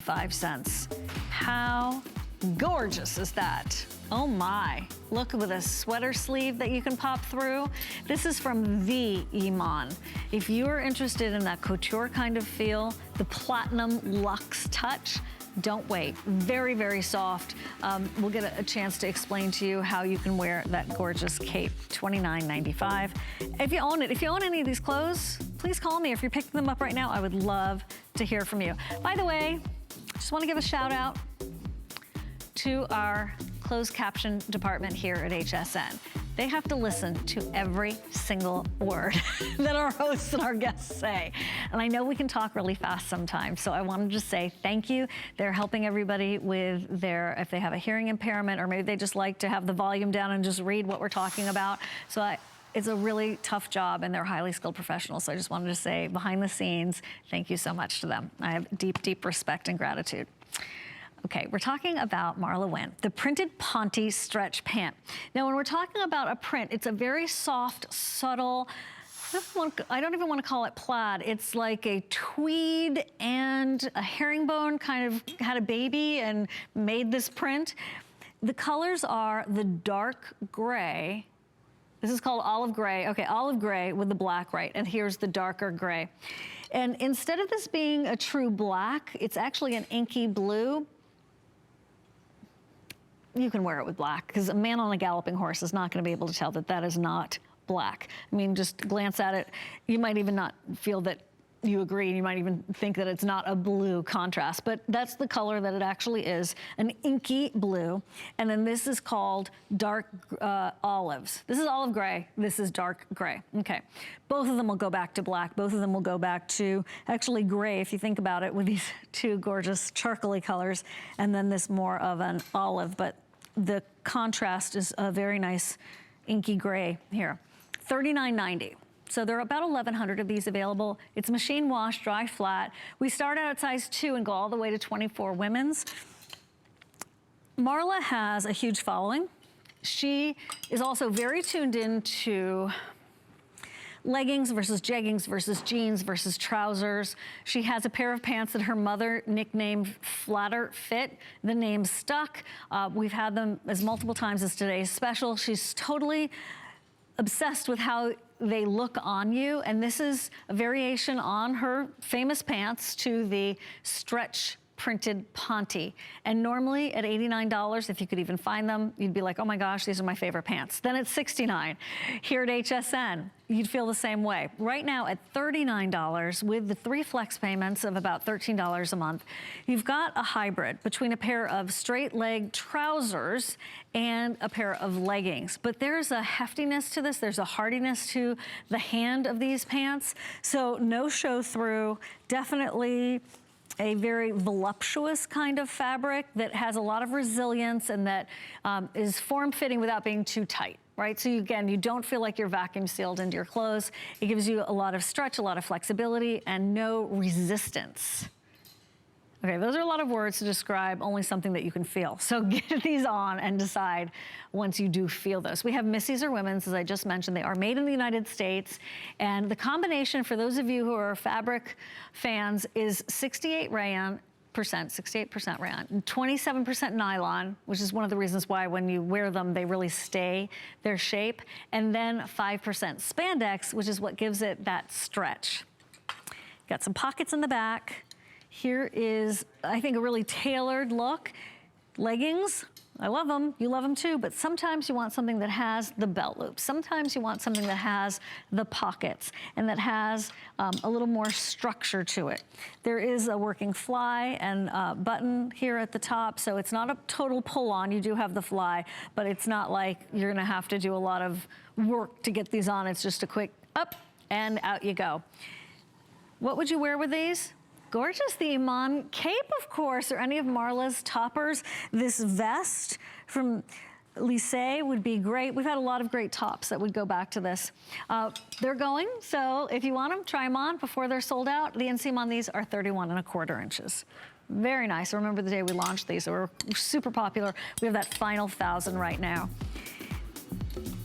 5 cents. How gorgeous is that? Oh my, look with a sweater sleeve that you can pop through. This is from the Iman. If you're interested in that couture kind of feel, the platinum luxe touch, don't wait. Very, very soft. We'll get a chance to explain to you how you can wear that gorgeous cape. $29.95. If you own it, if you own any of these clothes, please call me. If you're picking them up right now, I would love to hear from you. By the way, just want to give a shout out to our closed caption department here at HSN. They have to listen to every single word that our hosts and our guests say. And I know we can talk really fast sometimes, so I wanted to say thank you. They're helping everybody with their, if they have a hearing impairment, or maybe they just like to have the volume down and just read what we're talking about. So it's a really tough job, and they're highly skilled professionals. So I just wanted to say, behind the scenes, thank you so much to them. I have deep, deep respect and gratitude. Okay, we're talking about Marla Wynne, the printed Ponte stretch pant. Now, when we're talking about a print, it's a very soft, subtle, I don't even want to call it plaid. It's like a tweed and a herringbone kind of had a baby and made this print. The colors are the dark gray. This is called olive gray. Okay, olive gray with the black, right? And here's the darker gray. And instead of this being a true black, it's actually an inky blue. You can wear it with black, because a man on a galloping horse is not going to be able to tell that that is not black. I mean, just glance at it. You might even not feel that you agree, and you might even think that it's not a blue contrast, but that's the color that it actually is, an inky blue. And then this is called dark olives. This is olive gray, this is dark gray. Okay, both of them will go back to black, both of them will go back to actually gray, if you think about it, with these two gorgeous charcoaly colors, and then this more of an olive, but the contrast is a very nice inky gray here. $39.90. So there are about 1,100 of these available. It's machine wash, dry flat. We start out at size 2 and go all the way to 24 women's. Marla has a huge following. She is also very tuned into leggings versus jeggings versus jeans versus trousers. She has a pair of pants that her mother nicknamed Flatter Fit. The name stuck. We've had them as multiple times as today's special. She's totally obsessed with how they look on you, and this is a variation on her famous pants to the stretch printed Ponte. And normally at $89, if you could even find them, you'd be like, oh my gosh, these are my favorite pants. Then it's $69. Here at HSN, you'd feel the same way. Right now at $39 with the 3 flex payments of about $13 a month, you've got a hybrid between a pair of straight leg trousers and a pair of leggings. But there's a heftiness to this, there's a hardiness to the hand of these pants. So no show through, definitely a very voluptuous kind of fabric that has a lot of resilience and that is form-fitting without being too tight, right? So again, you don't feel like you're vacuum sealed into your clothes. It gives you a lot of stretch, a lot of flexibility, and no resistance. Okay, those are a lot of words to describe only something that you can feel. So get these on and decide once you do feel those. We have Missy's or women's, as I just mentioned. They are made in the United States. And the combination, for those of you who are fabric fans, is 68% rayon, 27% nylon, which is one of the reasons why when you wear them, they really stay their shape. And then 5% spandex, which is what gives it that stretch. Got some pockets in the back. Here is, I think, a really tailored look. Leggings, I love them, you love them too, but sometimes you want something that has the belt loop. Sometimes you want something that has the pockets and that has a little more structure to it. There is a working fly and button here at the top, so it's not a total pull on. You do have the fly, but it's not like you're gonna have to do a lot of work to get these on. It's just a quick up and out you go. What would you wear with these? Gorgeous, the Iman cape, of course, or any of Marla's toppers. This vest from Lycée would be great. We've had a lot of great tops that would go back to this. They're going, so if you want them, try them on before they're sold out. The inseam on these are 31¼ inches. Very nice. I remember the day we launched these. They were super popular. We have that final 1,000 right now.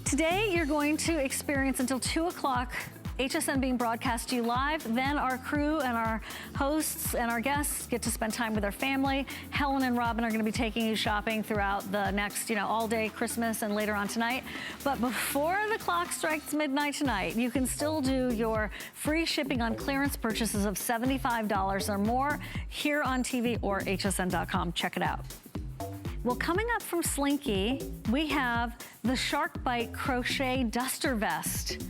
Today, you're going to experience until 2 o'clock HSN being broadcast to you live. Then our crew and our hosts and our guests get to spend time with their family. Helen and Robin are going to be taking you shopping throughout the next, all day Christmas and later on tonight. But before the clock strikes midnight tonight, you can still do your free shipping on clearance purchases of $75 or more here on TV or hsn.com. Check it out. Well, coming up from Slinky, we have the Shark Bite Crochet Duster Vest.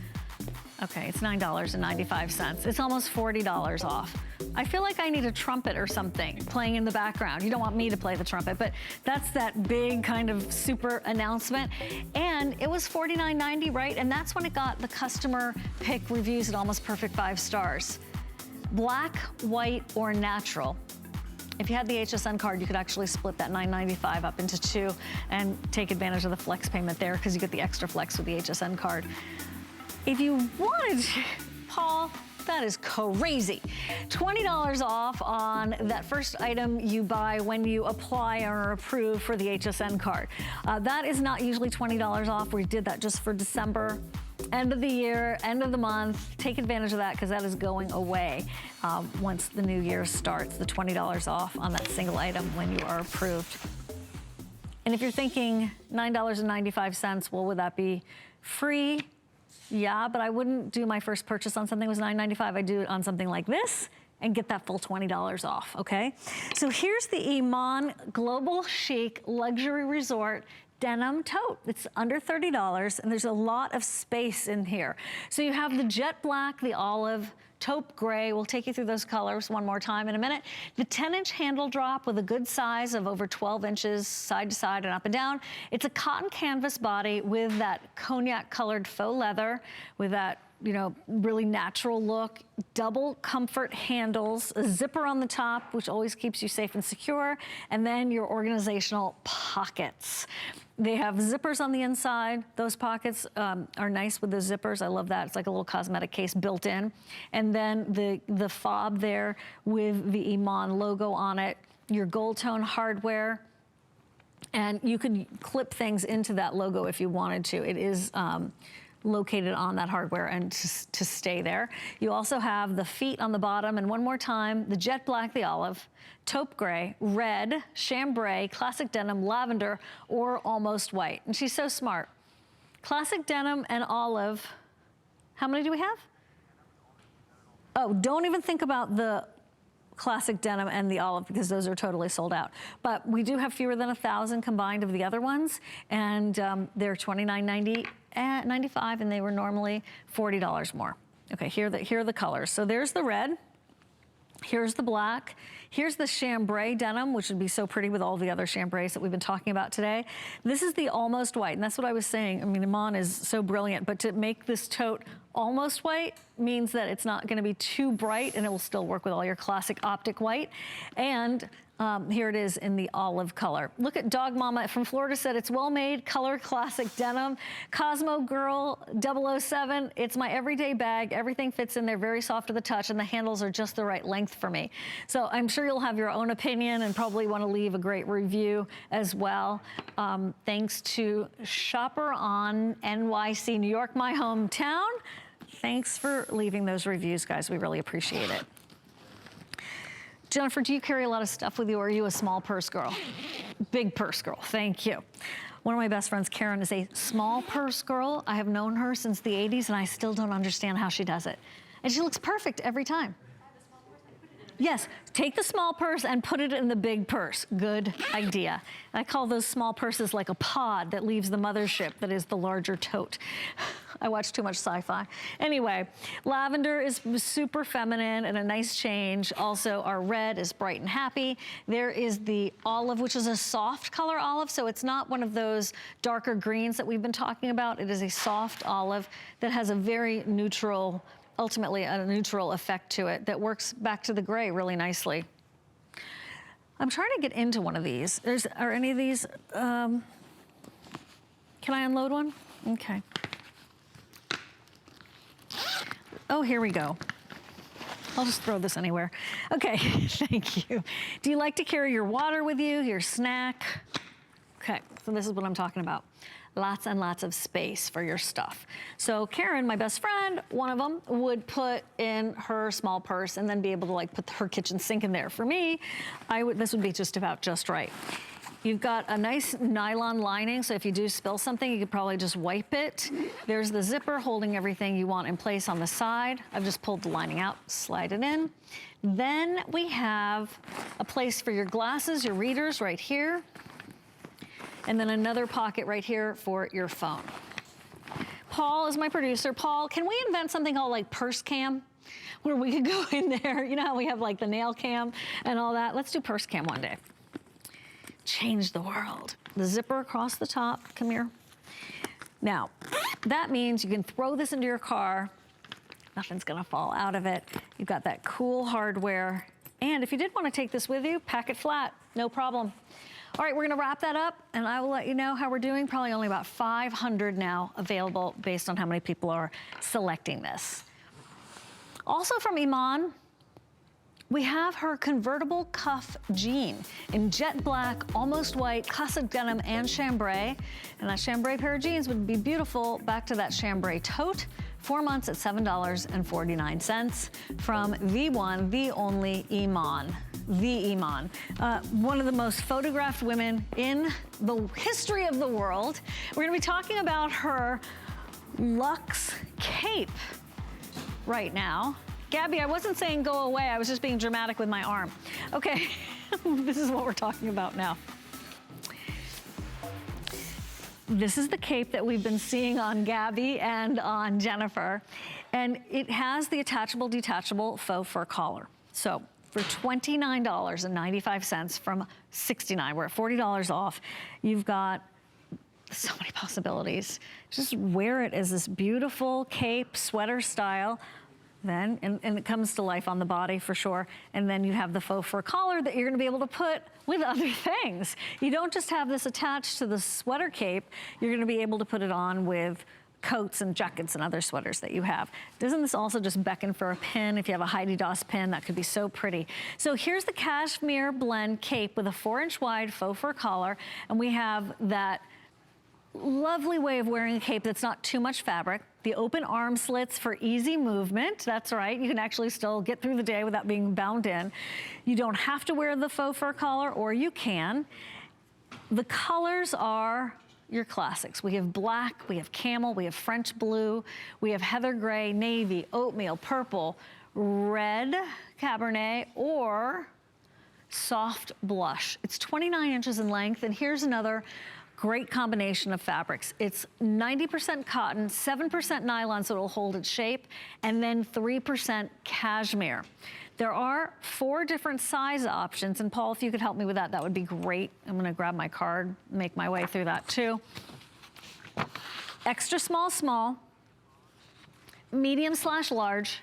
Okay, it's $9.95. It's almost $40 off. I feel like I need a trumpet or something playing in the background. You don't want me to play the trumpet, but that's that big kind of super announcement. And it was $49.90, right? And that's when it got the customer pick reviews at almost perfect 5 stars. Black, white, or natural. If you had the HSN card, you could actually split that $9.95 up into 2 and take advantage of the flex payment there because you get the extra flex with the HSN card. If you wanted, Paul, that is crazy. $20 off on that first item you buy when you apply or are approved for the HSN card. That is not usually $20 off. We did that just for December. End of the year, end of the month. Take advantage of that because that is going away once the new year starts. The $20 off on that single item when you are approved. And if you're thinking $9.95, well, would that be free? Yeah, but I wouldn't do my first purchase on something that was $9.95. I'd do it on something like this and get that full $20 off, okay? So here's the Iman Global Chic Luxury Resort denim tote. It's under $30 and there's a lot of space in here. So you have the jet black, the olive, taupe gray. We'll take you through those colors one more time in a minute. The 10-inch handle drop with a good size of over 12 inches side to side and up and down. It's a cotton canvas body with that cognac colored faux leather with that really natural look, double comfort handles, a zipper on the top, which always keeps you safe and secure, and then your organizational pockets. They have zippers on the inside. Those pockets are nice with the zippers. I love that. It's like a little cosmetic case built in. And then the fob there with the Iman logo on it, your gold tone hardware, and you can clip things into that logo if you wanted to. It is located on that hardware and to stay there. You also have the feet on the bottom, and one more time, the jet black, the olive, taupe gray, red, chambray, classic denim, lavender, or almost white. And she's so smart. Classic denim and olive. How many do we have? Oh, don't even think about the classic denim and the olive because those are totally sold out. But we do have fewer than 1,000 combined of the other ones, and they're $29.95 and they were normally $40 more. Okay, here are the colors. So there's the red, here's the black, here's the chambray denim, which would be so pretty with all the other chambrays that we've been talking about today. This is the almost white, and that's what I was saying. I mean, Iman is so brilliant, but to make this tote almost white means that it's not gonna be too bright and it will still work with all your classic optic white. And here it is in the olive color. Look at Dog Mama from Florida said it's well made, color classic denim. Cosmo Girl 007, it's my everyday bag. Everything fits in there, very soft to the touch, and the handles are just the right length for me. So I'm sure you'll have your own opinion and probably want to leave a great review as well. Thanks to Shopper on NYC, New York, my hometown. Thanks for leaving those reviews, guys. We really appreciate it. Jennifer, do you carry a lot of stuff with you, or are you a small purse girl? Big purse girl, thank you. One of my best friends, Karen, is a small purse girl. I have known her since the 80s, and I still don't understand how she does it. And she looks perfect every time. Yes, take the small purse and put it in the big purse. Good idea. I call those small purses like a pod that leaves the mothership that is the larger tote. I watch too much sci-fi. Anyway, lavender is super feminine and a nice change. Also, our red is bright and happy. There is the olive, which is a soft color olive, so it's not one of those darker greens that we've been talking about. It is a soft olive that has a very neutral, ultimately a neutral effect to it that works back to the gray really nicely. I'm trying to get into one of these. Are any of these, can I unload one? Okay. Oh, here we go. I'll just throw this anywhere. Okay, thank you. Do you like to carry your water with you, your snack? Okay, so this is what I'm talking about. lots and lots of space for your stuff. So Karen, my best friend, one of them would put in her small purse and then be able to like put her kitchen sink in there. For me, this would be just about just right. You've got a nice nylon lining, so if you do spill something, you could probably just wipe it. There's the zipper holding everything you want in place on the side. I've just pulled the lining out, slide it in. Then we have a place for your glasses, your readers right here. And then another pocket right here for your phone. Paul is my producer. Paul, can we invent something called like purse cam? Where we could go in there, you know how we have like the nail cam and all that? Let's do purse cam one day. Change the world. The zipper across the top, come here. Now, that means you can throw this into your car. Nothing's gonna fall out of it. You've got that cool hardware. And if you did wanna take this with you, pack it flat, no problem. All right, we're gonna wrap that up and I will let you know how we're doing. Probably only about 500 now available based on how many people are selecting this. Also from Iman, we have her convertible cuff jean in jet black, almost white, cusset denim, and chambray. And that chambray pair of jeans would be beautiful back to that chambray tote. 4 months at $7.49 from the one, the only Iman. The Iman. One of the most photographed women in the history of the world. We're gonna be talking about her luxe cape right now. Gabby, I wasn't saying go away, I was just being dramatic with my arm. Okay, this is what we're talking about now. This is the cape that we've been seeing on Gabby and on Jennifer. And it has the attachable, detachable faux fur collar. So for $29.95 from $69, we're at $40 off. You've got so many possibilities. Just wear it as this beautiful cape, sweater style. Then, and it comes to life on the body for sure. And then you have the faux fur collar that you're gonna be able to put with other things. You don't just have this attached to the sweater cape, you're gonna be able to put it on with coats and jackets and other sweaters that you have. Doesn't this also just beckon for a pin? If you have a Heidi Daus pin, that could be so pretty. So here's the cashmere blend cape with a 4-inch wide faux fur collar, and we have that lovely way of wearing a cape that's not too much fabric. The open arm slits for easy movement. That's right. You can actually still get through the day without being bound in. You don't have to wear the faux fur collar, or you can. The colors are your classics. We have black, we have camel, we have French blue, we have heather gray, navy, oatmeal, purple, red, cabernet, or soft blush. It's 29 inches in length, and here's another great combination of fabrics. It's 90% cotton, 7% nylon, so it'll hold its shape, and then 3% cashmere. There are 4 different size options, and Paul, if you could help me with that, that would be great. I'm gonna grab my card, make my way through that too. Extra small, small, medium/large,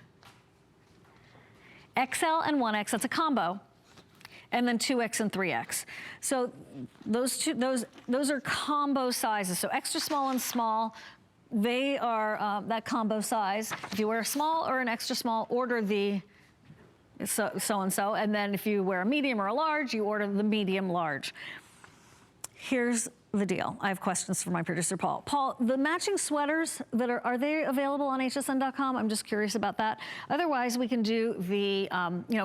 XL and 1X, that's a combo, and then 2X and 3X. So those are combo sizes. So extra small and small, they are that combo size. If you wear a small or an extra small, order the so-and-so. And then if you wear a medium or a large, you order the medium large. Here's the deal. I have questions for my producer, Paul. Paul, the matching sweaters that are they available on hsn.com? I'm just curious about that. Otherwise, we can do the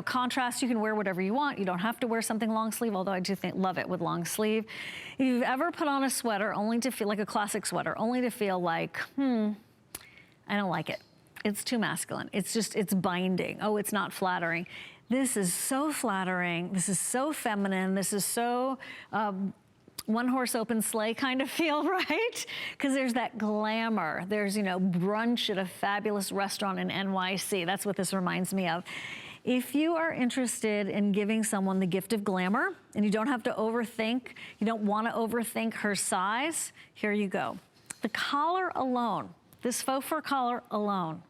contrast. You can wear whatever you want. You don't have to wear something long sleeve, although I do love it with long sleeve. If you've ever put on a sweater only to feel like a classic sweater, only to feel like, I don't like it. It's too masculine. It's binding. Oh, it's not flattering. This is so flattering. This is so feminine. This is so, one horse open sleigh kind of feel, right? Because there's that glamour. There's, brunch at a fabulous restaurant in NYC. That's what this reminds me of. If you are interested in giving someone the gift of glamour and you don't have to overthink, you don't want to overthink her size, here you go. The collar alone, this faux fur collar alone,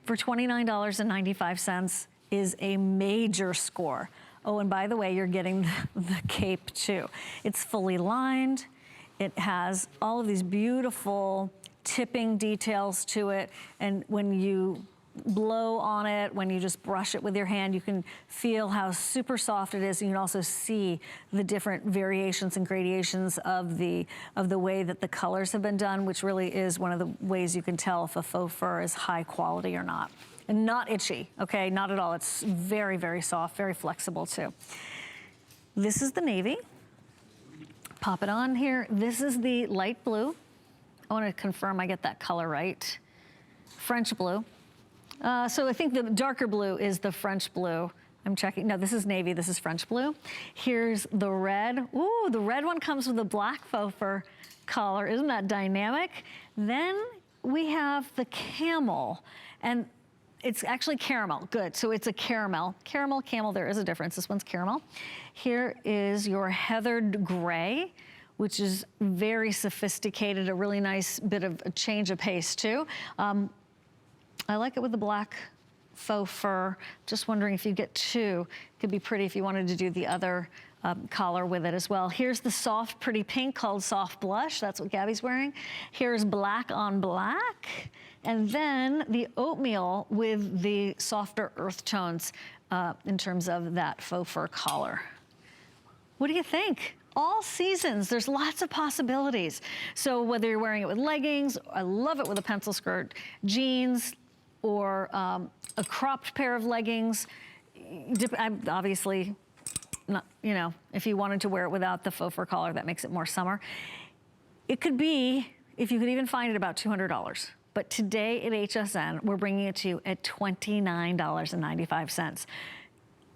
for $29.95 is a major score. Oh, and by the way, you're getting the cape too. It's fully lined. It has all of these beautiful tipping details to it. And when you blow on it, when you just brush it with your hand, you can feel how super soft it is. You can also see the different variations and gradations of the way that the colors have been done, which really is one of the ways you can tell if a faux fur is high quality or not. And not itchy, okay? Not at all. It's very, very soft, very flexible too. This is the navy. Pop it on here. This is the light blue. I want to confirm I get that color right. French blue. So I think the darker blue is the French blue. I'm checking. No, this is navy. This is French blue. Here's the red. Ooh, the red one comes with a black faux fur collar. Isn't that dynamic? Then we have the camel. And it's actually caramel. Good. So it's a caramel. Caramel, camel, there is a difference. This one's caramel. Here is your heathered gray, which is very sophisticated, a really nice bit of a change of pace too. I like it with the black faux fur. Just wondering if you get two. It could be pretty if you wanted to do the other collar with it as well. Here's the soft, pretty pink called soft blush. That's what Gabby's wearing. Here's black on black. And then the oatmeal with the softer earth tones in terms of that faux fur collar. What do you think? All seasons, there's lots of possibilities. So whether you're wearing it with leggings, I love it with a pencil skirt, jeans, or a cropped pair of leggings. Obviously, not, you know, if you wanted to wear it without the faux fur collar, that makes it more summer. It could be, if you could even find it, about $200. But today at HSN, we're bringing it to you at $29.95.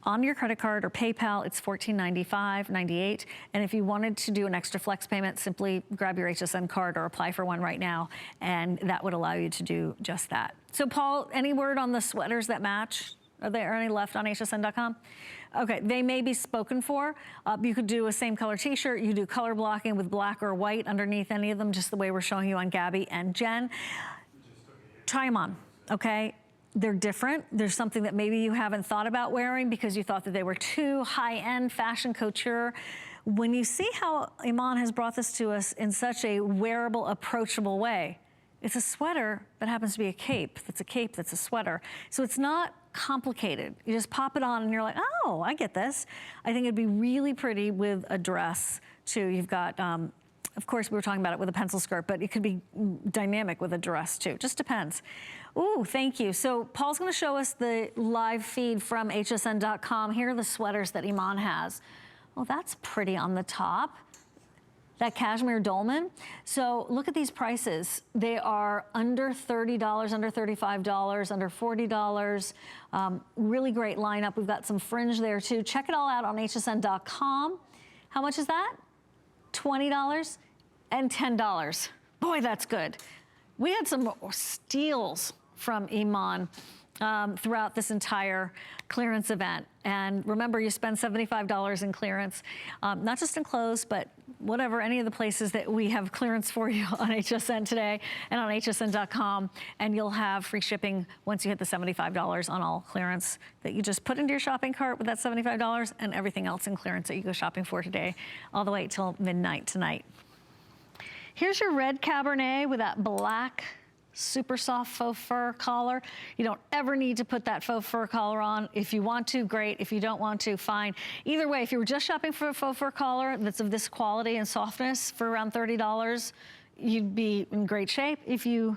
On your credit card or PayPal, it's $14.95, and if you wanted to do an extra flex payment, simply grab your HSN card or apply for one right now, and that would allow you to do just that. So Paul, any word on the sweaters that match? Are there any left on hsn.com? Okay, they may be spoken for. You could do a same color t-shirt. You do color blocking with black or white underneath any of them, just the way we're showing you on Gabby and Jen. Try them on, okay? They're different. There's something that maybe you haven't thought about wearing because you thought that they were too high-end fashion couture. When you see how Iman has brought this to us in such a wearable, approachable way, it's a sweater that happens to be a cape. That's a cape that's a sweater. So it's not complicated. You just pop it on and you're like, oh, I get this. I think it'd be really pretty with a dress too. You've got, of course, we were talking about it with a pencil skirt, but it could be dynamic with a dress too. Just depends. Ooh, thank you. So Paul's gonna show us the live feed from hsn.com. Here are the sweaters that Iman has. Oh, that's pretty on the top. That cashmere dolman. So look at these prices. They are under $30, under $35, under $40. Really great lineup. We've got some fringe there too. Check it all out on hsn.com. How much is that? $20 and $10. Boy, that's good. We had some steals from Iman throughout this entire clearance event. And remember, you spend $75 in clearance, not just in clothes, but whatever, any of the places that we have clearance for you on HSN today and on hsn.com, and you'll have free shipping once you hit the $75 on all clearance that you just put into your shopping cart with that $75 and everything else in clearance that you go shopping for today, all the way till midnight tonight. Here's your red Cabernet with that black super soft faux fur collar. You don't ever need to put that faux fur collar on. If you want to, great. If you don't want to, fine. Either way, if you were just shopping for a faux fur collar that's of this quality and softness for around $30, you'd be in great shape. If you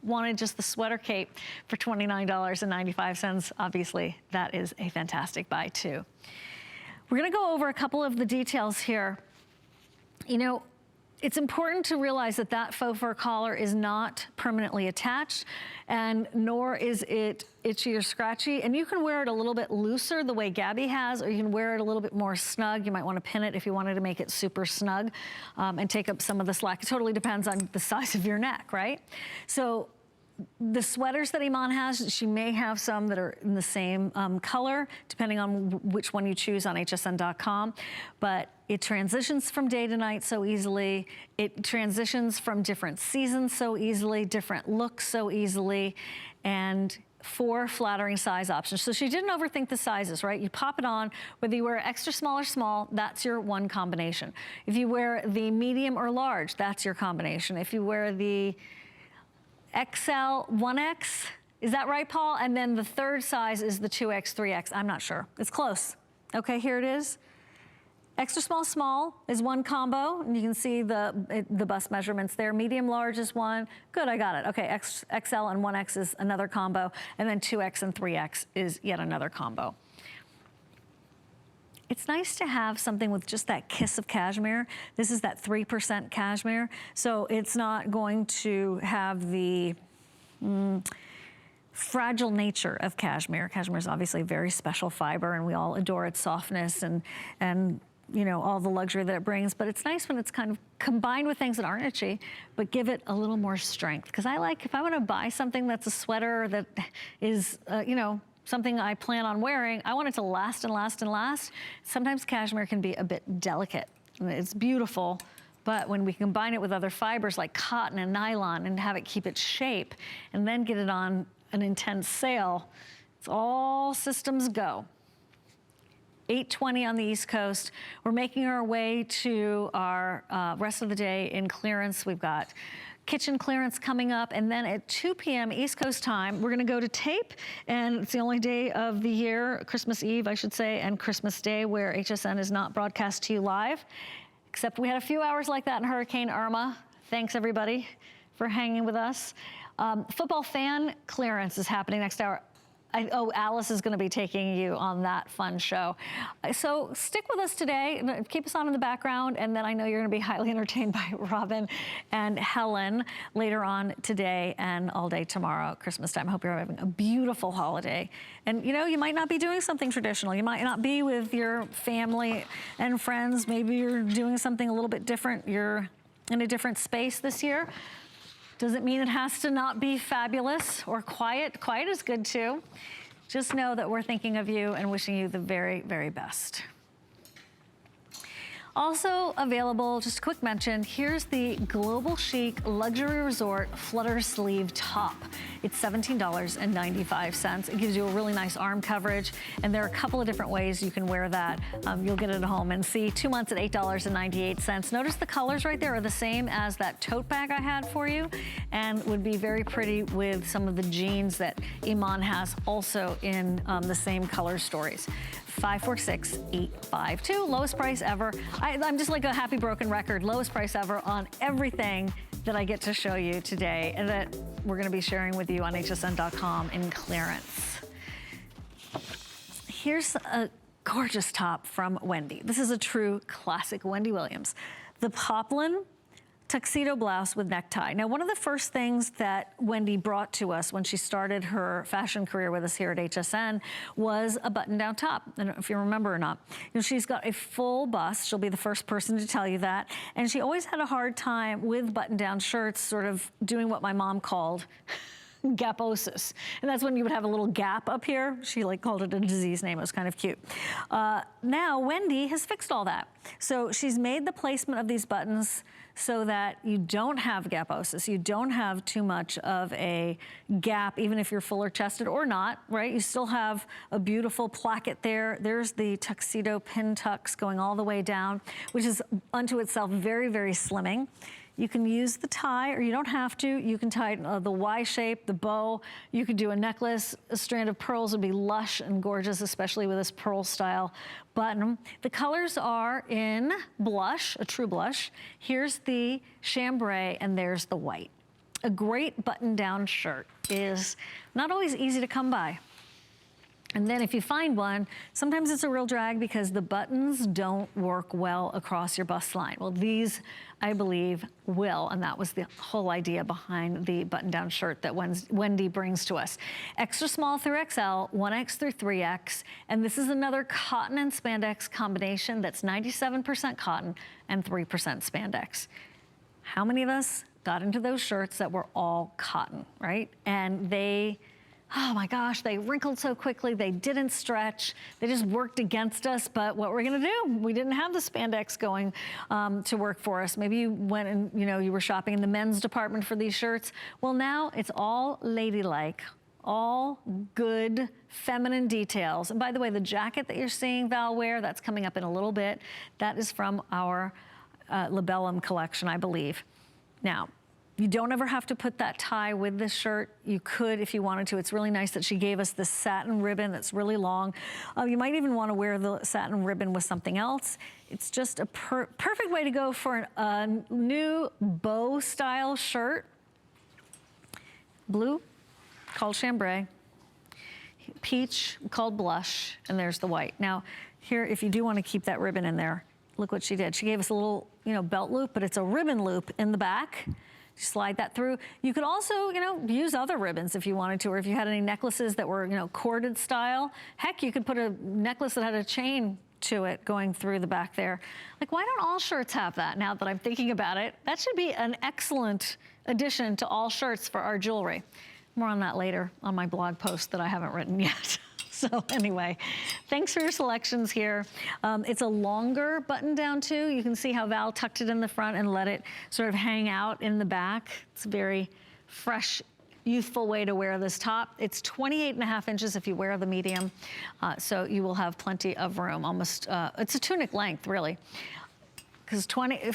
wanted just the sweater cape for $29.95, obviously that is a fantastic buy too. We're gonna go over a couple of the details here. You know, it's important to realize that that faux fur collar is not permanently attached, and nor is it itchy or scratchy. And you can wear it a little bit looser the way Gabby has, or you can wear it a little bit more snug. You might want to pin it if you wanted to make it super snug and take up some of the slack. It totally depends on the size of your neck, right? So the sweaters that Iman has, she may have some that are in the same color, depending on which one you choose on hsn.com. But it transitions from day to night so easily. It transitions from different seasons so easily, different looks so easily, and 4 flattering size options. So she didn't overthink the sizes, right? You pop it on, whether you wear extra small or small, that's your one combination. If you wear the medium or large, that's your combination. If you wear the XL 1X, Is that right, Paul? And then the third size is the 2X, 3X. I'm not sure. It's close. Okay, here it is. Extra small, small is one combo, and you can see the bust measurements there. Medium, large is one. Good, I got it. Okay, XL and 1X is another combo, and then 2X and 3X is yet another combo. It's nice to have something with just that kiss of cashmere. This is that 3% cashmere, so it's not going to have the fragile nature of cashmere. Cashmere is obviously a very special fiber, and we all adore its softness and you know, all the luxury that it brings. But it's nice when it's kind of combined with things that aren't itchy, but give it a little more strength. Because I like, if I want to buy something that's a sweater that is, you know, something I plan on wearing, I want it to last and last and last. Sometimes cashmere can be a bit delicate. It's beautiful, but when we combine it with other fibers like cotton and nylon and have it keep its shape and then get it on an intense sale, it's all systems go. 8:20 on the East Coast. We're making our way to our rest of the day in clearance. We've got kitchen clearance coming up, and then at 2 p.m. East Coast time, we're gonna go to tape, and it's the only day of the year, Christmas Eve, I should say, and Christmas Day, where HSN is not broadcast to you live, except we had a few hours like that in Hurricane Irma. Thanks, everybody, for hanging with us. Football fan clearance is happening next hour. Alice is gonna be taking you on that fun show. So stick with us today, keep us on in the background, and then I know you're gonna be highly entertained by Robin and Helen later on today and all day tomorrow, Christmas time. I hope you're having a beautiful holiday. And you know, you might not be doing something traditional. You might not be with your family and friends. Maybe you're doing something a little bit different. You're in a different space this year. Doesn't mean it has to not be fabulous or quiet. Quiet is good too. Just know that we're thinking of you and wishing you the very, very best. Also available, just a quick mention, here's the Global Chic Luxury Resort Flutter Sleeve Top. It's $17.95. It gives you a really nice arm coverage, and there are a couple of different ways you can wear that. You'll get it at home and see 2 months at $8.98. Notice the colors right there are the same as that tote bag I had for you, and would be very pretty with some of the jeans that Iman has also in the same color stories. 546-852, lowest price ever. I'm just like a happy broken record, lowest price ever on everything that I get to show you today and that we're gonna be sharing with you on hsn.com in clearance. Here's a gorgeous top from Wendy. This is a true classic Wendy Williams. The poplin tuxedo blouse with necktie. Now, one of the first things that Wendy brought to us when she started her fashion career with us here at HSN was a button-down top. I don't know if you remember or not. You know, she's got a full bust. She'll be the first person to tell you that. And she always had a hard time with button-down shirts, sort of doing what my mom called gaposis. And that's when you would have a little gap up here. She like called it a disease name. It was kind of cute. Now, Wendy has fixed all that. So she's made the placement of these buttons so that you don't have gaposis. You don't have too much of a gap, even if you're fuller chested or not, right? You still have a beautiful placket there. There's the tuxedo pin tucks going all the way down, which is unto itself very, very slimming. You can use the tie, or you don't have to. You can tie the Y shape, the bow. You could do a necklace. A strand of pearls would be lush and gorgeous, especially with this pearl style button. The colors are in blush, a true blush. Here's the chambray, and there's the white. A great button-down shirt is not always easy to come by. And then if you find one, sometimes it's a real drag because the buttons don't work well across your bust line. Well, these, I believe, will, and that was the whole idea behind the button-down shirt that Wendy brings to us. Extra small through XL, 1X through 3X, and this is another cotton and spandex combination that's 97% cotton and 3% spandex. How many of us got into those shirts that were all cotton, right? And they, oh my gosh, they wrinkled so quickly, they didn't stretch, they just worked against us, but what we're gonna do? We didn't have the spandex going to work for us. Maybe you went and you were shopping in the men's department for these shirts. Well, now it's all ladylike, all good feminine details. And by the way, the jacket that you're seeing Val wear, that's coming up in a little bit, that is from our Labellum collection, I believe. Now, You don't ever have to put that tie with this shirt. You could if you wanted to. It's really nice that she gave us this satin ribbon that's really long. You might even want to wear the satin ribbon with something else. It's just a perfect way to go for a new bow style shirt. Blue, called chambray. Peach, called blush, and there's the white. Now, here, if you do want to keep that ribbon in there, look what she did. She gave us a little, belt loop, but it's a ribbon loop in the back. Slide that through. You could also, use other ribbons if you wanted to, or if you had any necklaces that were, corded style. Heck, you could put a necklace that had a chain to it going through the back there. Like, why don't all shirts have that now that I'm thinking about it? That should be an excellent addition to all shirts for our jewelry. More on that later on my blog post that I haven't written yet. So anyway, thanks for your selections here. It's a longer button down too. You can see how Val tucked it in the front and let it sort of hang out in the back. It's a very fresh, youthful way to wear this top. It's 28.5 inches if you wear the medium. So you will have plenty of room. Almost, it's a tunic length really. Because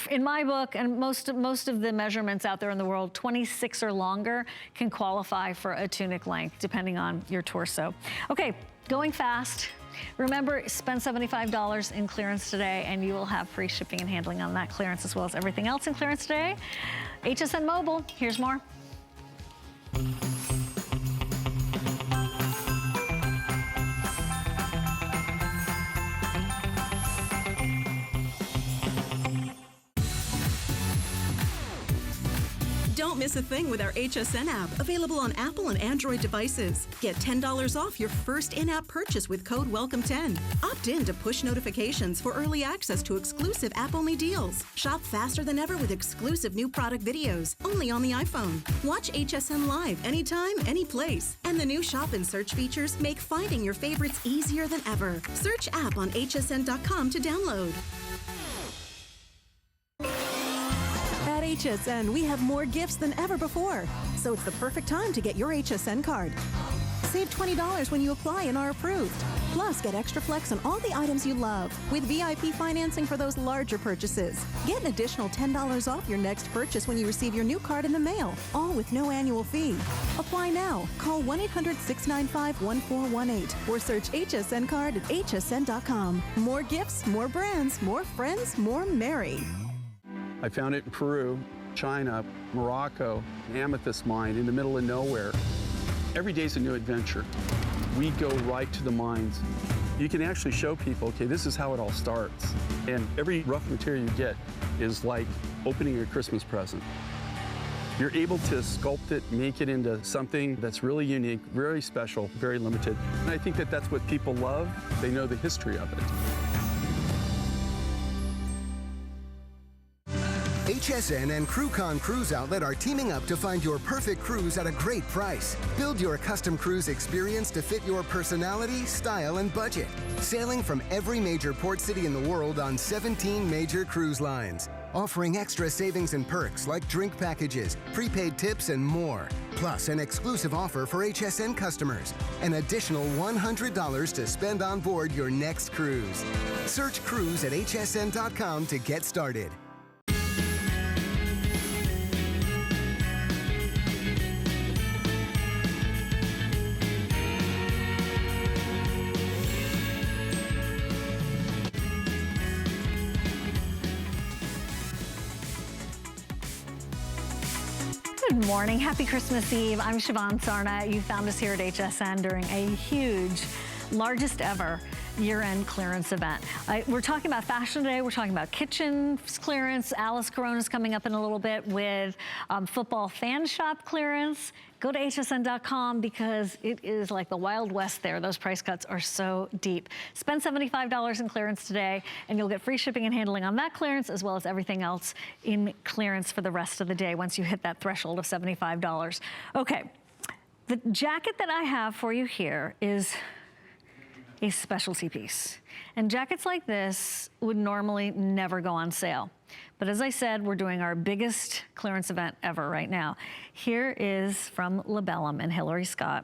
in my book, and most of the measurements out there in the world, 26 or longer can qualify for a tunic length, depending on your torso. Okay, going fast. Remember, spend $75 in clearance today, and you will have free shipping and handling on that clearance, as well as everything else in clearance today. HSN Mobile, here's more. Don't miss a thing with our HSN app, available on Apple and Android devices. Get $10 off your first in-app purchase with code WELCOME10. Opt in to push notifications for early access to exclusive app-only deals. Shop faster than ever with exclusive new product videos, only on the iPhone. Watch HSN Live anytime, any place. And the new shop and search features make finding your favorites easier than ever. Search app on hsn.com to download. At HSN, we have more gifts than ever before, so it's the perfect time to get your HSN card. Save $20 when you apply and are approved. Plus, get extra flex on all the items you love with VIP financing for those larger purchases. Get an additional $10 off your next purchase when you receive your new card in the mail, all with no annual fee. Apply now. Call 1-800-695-1418 or search HSN card at hsn.com. More gifts, more brands, more friends, more merry. I found it in Peru, China, Morocco, an amethyst mine in the middle of nowhere. Every day's a new adventure. We go right to the mines. You can actually show people, okay, this is how it all starts. And every rough material you get is like opening a Christmas present. You're able to sculpt it, make it into something that's really unique, very special, very limited. And I think that that's what people love. They know the history of it. HSN and CrewCon Cruise Outlet are teaming up to find your perfect cruise at a great price. Build your custom cruise experience to fit your personality, style, and budget. Sailing from every major port city in the world on 17 major cruise lines. Offering extra savings and perks like drink packages, prepaid tips, and more. Plus, an exclusive offer for HSN customers. An additional $100 to spend on board your next cruise. Search cruise at hsn.com to get started. Good morning, happy Christmas Eve. I'm Siobhan Sarna. You found us here at HSN during a huge, largest ever year-end clearance event. We're talking about fashion today. We're talking about kitchen clearance. Alice Corona's coming up in a little bit with football fan shop clearance. Go to hsn.com because it is like the Wild West there. Those price cuts are so deep. Spend $75 in clearance today and you'll get free shipping and handling on that clearance as well as everything else in clearance for the rest of the day once you hit that threshold of $75. Okay, the jacket that I have for you here is a specialty piece. And jackets like this would normally never go on sale. But as I said, we're doing our biggest clearance event ever right now. Here is from Labellum and Hillary Scott,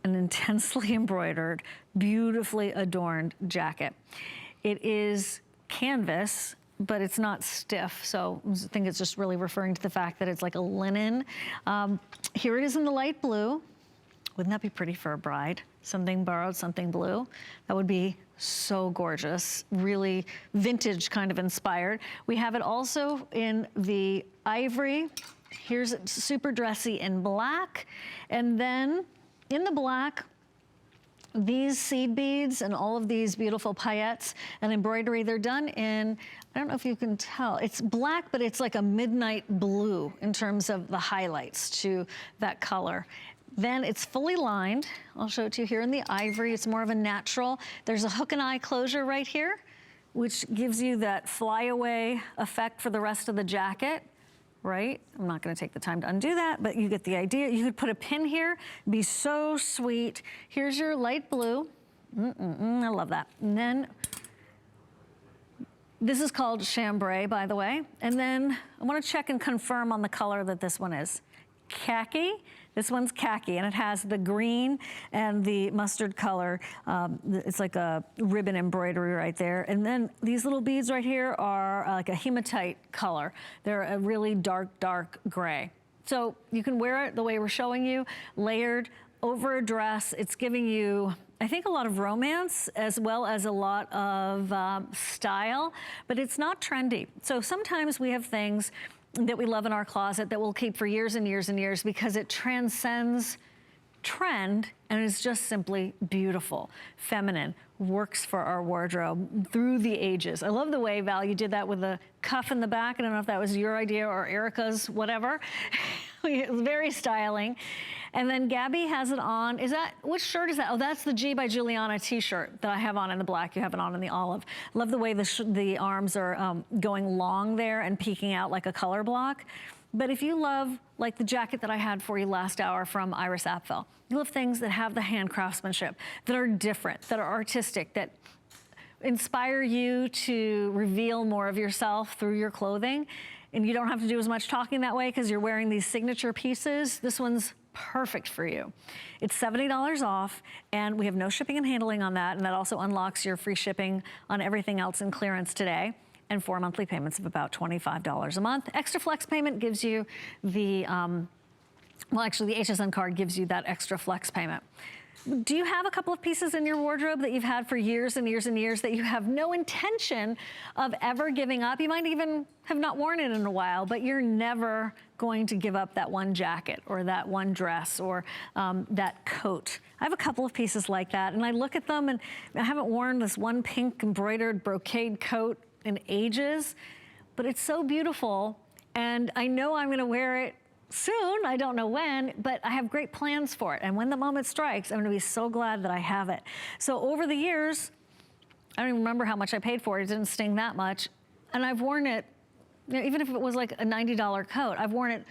an intensely embroidered, beautifully adorned jacket. It is canvas, but it's not stiff. So I think it's just really referring to the fact that it's like a linen. Here it is in the light blue. Wouldn't that be pretty for a bride? Something borrowed, something blue. That would be so gorgeous, really vintage kind of inspired. We have it also in the ivory. Here's it super dressy in black. And then in the black, these seed beads and all of these beautiful paillettes and embroidery, they're done in, I don't know if you can tell, it's black, but it's like a midnight blue in terms of the highlights to that color. Then it's fully lined. I'll show it to you here in the ivory. It's more of a natural. There's a hook and eye closure right here, which gives you that flyaway effect for the rest of the jacket, right? I'm not gonna take the time to undo that, but you get the idea. You could put a pin here, be so sweet. Here's your light blue. I love that. And then, this is called chambray, by the way. And then I wanna check and confirm on the color that this one is. Khaki. This one's khaki, and it has the green and the mustard color. It's like a ribbon embroidery right there. And then these little beads right here are like a hematite color. They're a really dark, dark gray. So you can wear it the way we're showing you, layered over a dress. It's giving you, I think, a lot of romance as well as a lot of style, but it's not trendy. So sometimes we have things that we love in our closet that we'll keep for years and years and years because it transcends trend and is just simply beautiful, feminine, works for our wardrobe through the ages. I love the way, Val, you did that with the cuff in the back. I don't know if that was your idea or Erica's, whatever. It was very styling. And then Gabby has it on. Is that, which shirt is that? Oh, that's the G by Giuliana t-shirt that I have on in the black. You have it on in the olive. Love the way the arms are going long there and peeking out like a color block. But if you love, like the jacket that I had for you last hour from Iris Apfel, you love things that have the hand craftsmanship, that are different, that are artistic, that inspire you to reveal more of yourself through your clothing. And you don't have to do as much talking that way because you're wearing these signature pieces. This one's perfect for you. It's $70 off, and we have no shipping and handling on that, and that also unlocks your free shipping on everything else in clearance today, and 4 monthly payments of about $25 a month. Extra flex payment gives you the, well, actually the HSN card gives you that extra flex payment. Do you have a couple of pieces in your wardrobe that you've had for years and years and years that you have no intention of ever giving up? You might even have not worn it in a while, but you're never going to give up that one jacket or that one dress or that coat. I have a couple of pieces like that, and I look at them, and I haven't worn this one pink embroidered brocade coat in ages, but it's so beautiful, and I know I'm gonna wear it soon, I don't know when, but I have great plans for it. And when the moment strikes, I'm gonna be so glad that I have it. So over the years, I don't even remember how much I paid for it. It didn't sting that much. And I've worn it, you know, even if it was like a $90 coat, I've worn it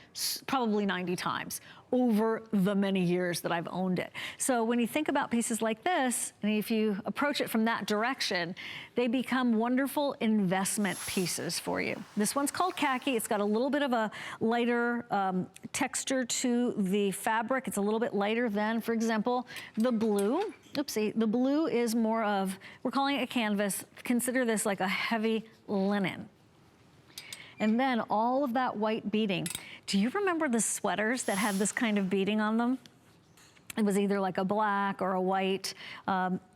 probably 90 times over the many years that I've owned it. So when you think about pieces like this, and if you approach it from that direction, they become wonderful investment pieces for you. This one's called khaki. It's got a little bit of a lighter texture to the fabric. It's a little bit lighter than, for example, the blue. Oopsie, the blue is more of, we're calling it a canvas. Consider this like a heavy linen. And then all of that white beading. Do you remember the sweaters that had this kind of beading on them? It was either like a black or a white,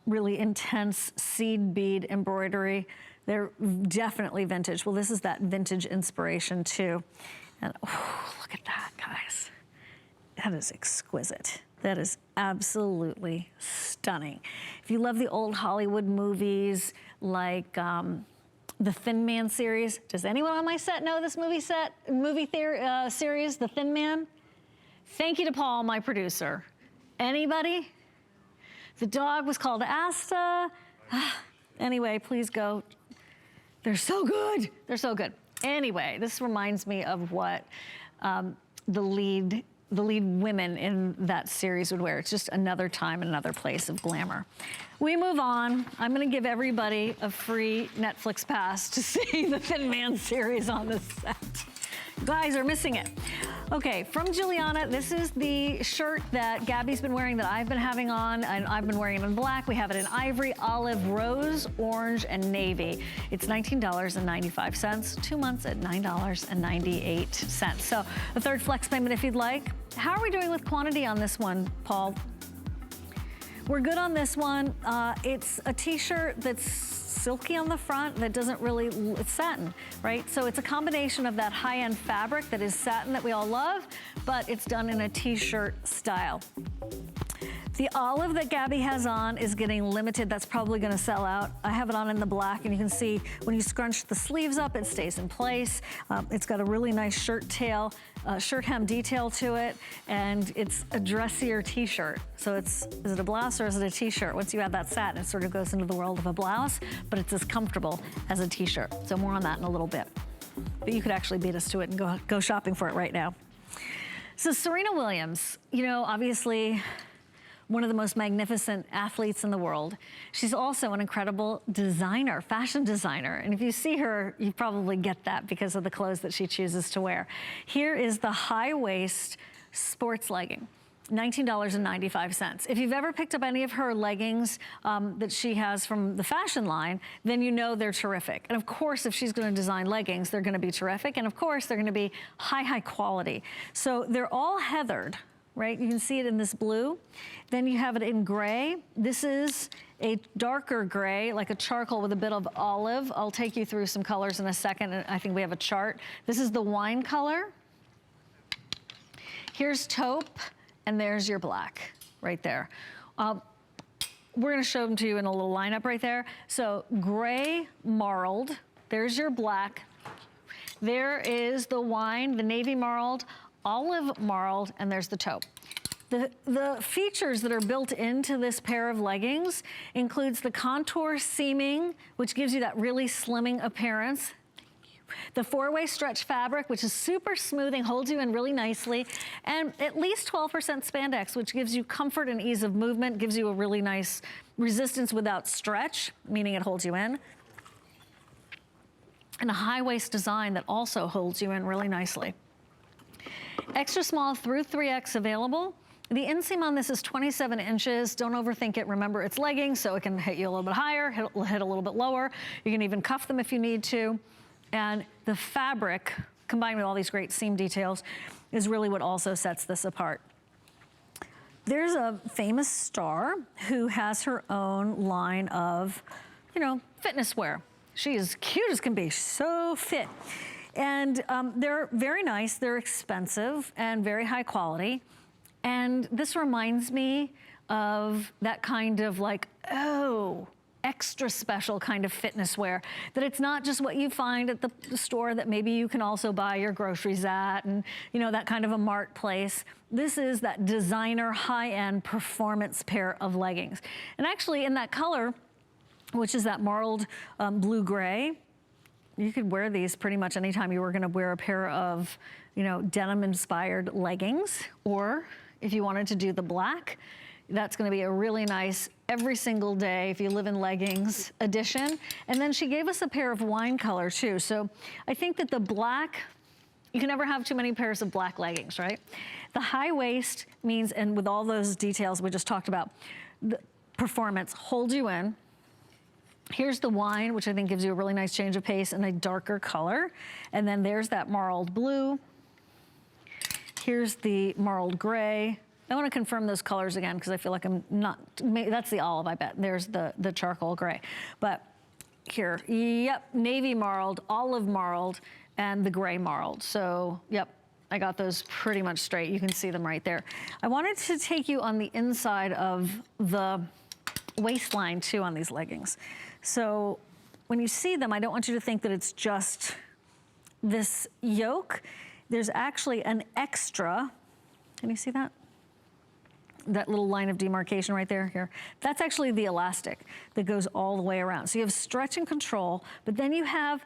really intense seed bead embroidery. They're definitely vintage. Well, this is that vintage inspiration too. And oh, look at that, guys. That is exquisite. That is absolutely stunning. If you love the old Hollywood movies like, the Thin Man series. Does anyone on my set know this movie series, The Thin Man? Thank you to Paul, my producer. Anybody? The dog was called Asta. Anyway, please go. They're so good. They're so good. Anyway, this reminds me of what the lead women in that series would wear. It's just another time, another place of glamour. We move on. I'm gonna give everybody a free Netflix pass to see the Thin Man series on this set. You guys are missing it. Okay, from Giuliana, this is the shirt that Gabby's been wearing that I've been having on, and I've been wearing it in black. We have it in ivory, olive, rose, orange, and navy. It's $19.95, 2 months at $9.98. So a third flex payment if you'd like. How are we doing with quantity on this one, Paul? We're good on this one. It's a t-shirt that's silky on the front that doesn't really, it's satin, right? So it's a combination of that high-end fabric that is satin that we all love, but it's done in a t-shirt style. The olive that Gabby has on is getting limited. That's probably gonna sell out. I have it on in the black, and you can see when you scrunch the sleeves up, it stays in place. It's got a really nice shirt tail, shirt hem detail to it, and it's a dressier t-shirt. So is it a blouse or is it a t-shirt? Once you add that satin, it sort of goes into the world of a blouse, but it's as comfortable as a t-shirt. So more on that in a little bit. But you could actually beat us to it and go shopping for it right now. So Serena Williams, you know, obviously, one of the most magnificent athletes in the world. She's also an incredible designer, fashion designer. And if you see her, you probably get that because of the clothes that she chooses to wear. Here is the high waist sports legging. $19.95. If you've ever picked up any of her leggings that she has from the fashion line, then you know they're terrific. And of course, if she's gonna design leggings, they're gonna be terrific. And of course, they're gonna be high quality. So they're all heathered, right? You can see it in this blue. Then you have it in gray. This is a darker gray, like a charcoal with a bit of olive. I'll take you through some colors in a second. I think we have a chart. This is the wine color. Here's taupe, and there's your black right there. We're gonna show them to you in a little lineup right there. So gray marled, there's your black. There is the wine, the navy marled, olive marled, and there's the taupe. The features that are built into this pair of leggings includes the contour seaming, which gives you that really slimming appearance. The four-way stretch fabric, which is super smoothing, holds you in really nicely, and at least 12% spandex, which gives you comfort and ease of movement, gives you a really nice resistance without stretch, meaning it holds you in. And a high waist design that also holds you in really nicely. Extra small through 3X available. The inseam on this is 27 inches. Don't overthink it. Remember, it's leggings, so it can hit you a little bit higher, hit a little bit lower. You can even cuff them if you need to. And the fabric, combined with all these great seam details, is really what also sets this apart. There's a famous star who has her own line of, you know, fitness wear. She is cute as can be, so fit. And they're very nice, they're expensive, and very high quality. And this reminds me of that kind of like, oh, extra special kind of fitness wear, that it's not just what you find at the store that maybe you can also buy your groceries at, and you know, that kind of a mart place. This is that designer high-end performance pair of leggings. And actually in that color, which is that marled blue-gray, you could wear these pretty much anytime you were gonna wear a pair of, you know, denim-inspired leggings, or if you wanted to do the black, that's gonna be a really nice every single day if you live in leggings addition. And then she gave us a pair of wine color too. So I think that the black, you can never have too many pairs of black leggings, right? The high waist means, and with all those details we just talked about, the performance holds you in. Here's the wine, which I think gives you a really nice change of pace in a darker color. And then there's that marled blue. Here's the marled gray. I want to confirm those colors again because I feel like I'm not, that's the olive, I bet. There's the charcoal gray. But here, yep, navy marled, olive marled, and the gray marled. So, yep, I got those pretty much straight. You can see them right there. I wanted to take you on the inside of the waistline too on these leggings. So when you see them, I don't want you to think that it's just this yoke. There's actually an extra, can you see that? That little line of demarcation right there, here. That's actually the elastic that goes all the way around. So you have stretch and control, but then you have